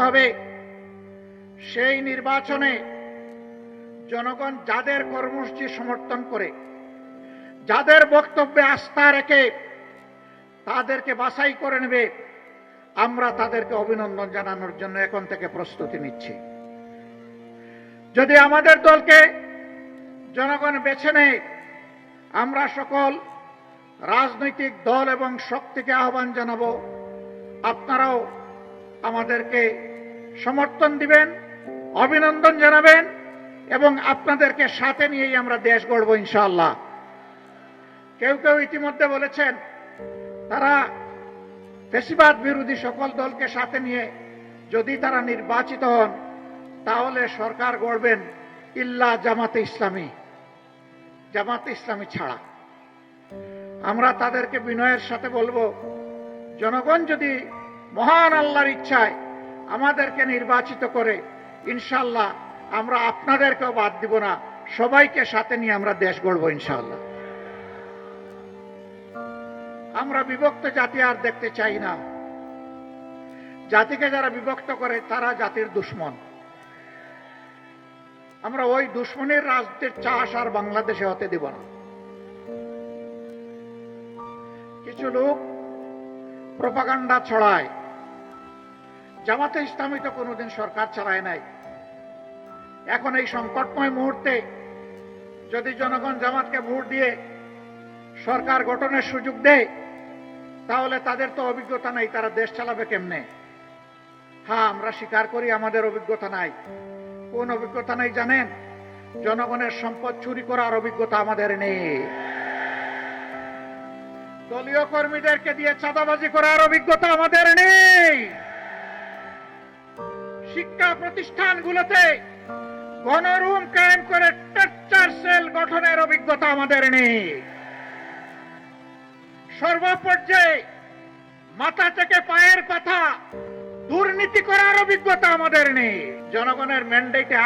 হবে সেই নির্বাচনে জনগণ যাদের কর্মসূচি সমর্থন করে, যাদের বক্তব্যে আস্থা রেখে তাদেরকে বাছাই করে নেবে, আমরা তাদেরকে অভিনন্দন জানানোর জন্য এখন থেকে প্রস্তুতি নিচ্ছি। যদি আমাদের দলকে জনগণ বেছে নেয়, আমরা সকল রাজনৈতিক দল এবং শক্তিকে আহ্বান জানাবো, আপনারাও আমাদেরকে সমর্থন দিবেন, অভিনন্দন জানাবেন এবং আপনাদেরকে সাথে নিয়েই আমরা দেশ গড়ব ইনশাআল্লাহ। কেউ কেউ ইতিমধ্যে বলেছেন তারা ফ্যাসিবাদ বিরোধী সকল দলকে সাথে নিয়ে যদি তারা নির্বাচিত হন তাহলে সরকার গড়বেন ইল্লা জামাতে ইসলামী, জামাতে ইসলামী ছাড়া। আমরা তাদেরকে বিনয়ের সাথে বলবো, জনগণ যদি মহান আল্লাহর ইচ্ছায় আমাদেরকে নির্বাচিত করে, ইনশাআল্লাহ আমরা আপনাদেরকেও বাদ দিব না, সবাইকে সাথে নিয়ে আমরা দেশ গড়ব ইনশাআল্লাহ। আমরা বিভক্ত জাতি আর দেখতে চাই না। জাতিকে যারা বিভক্ত করে তারা জাতির দুশ্মন। আমরা ওই দুশ্মনের রাজনীতির চাষ আর বাংলাদেশে হতে দিব না। কিছু লোক প্রপাগান্ডা ছড়ায়, জামাতে ইসলামী তো কোনোদিন সরকার চালায় নাই। এখন এই সংকটময় মুহূর্তে যদি জনগণ জামাতকে ভোট দিয়ে সরকার গঠনের সুযোগ দেয়, তাহলে তাদের তো অভিজ্ঞতা নাই, তারা দেশ চালাবে কেমনে? হ্যাঁ, আমরা স্বীকার করি আমাদের অভিজ্ঞতা নাই। কোন অভিজ্ঞতা নাই জানেন? জনগণের সম্পদ চুরি করার অভিজ্ঞতা আমাদের নেই। দলীয় কর্মীদেরকে দিয়ে চাঁদাবাজি করার অভিজ্ঞতা আমাদের নেই। শিক্ষা প্রতিষ্ঠানগুলোতে গণরুম কায়েম করে টর্চার সেল গঠনের অভিজ্ঞতা আমাদের নেই। সর্বপর্যায়ে মাথা থেকে পায়ের পাতা দুর্নীতি করার অভিজ্ঞতা আমাদের নেই। জনগণের ম্যান্ডেটে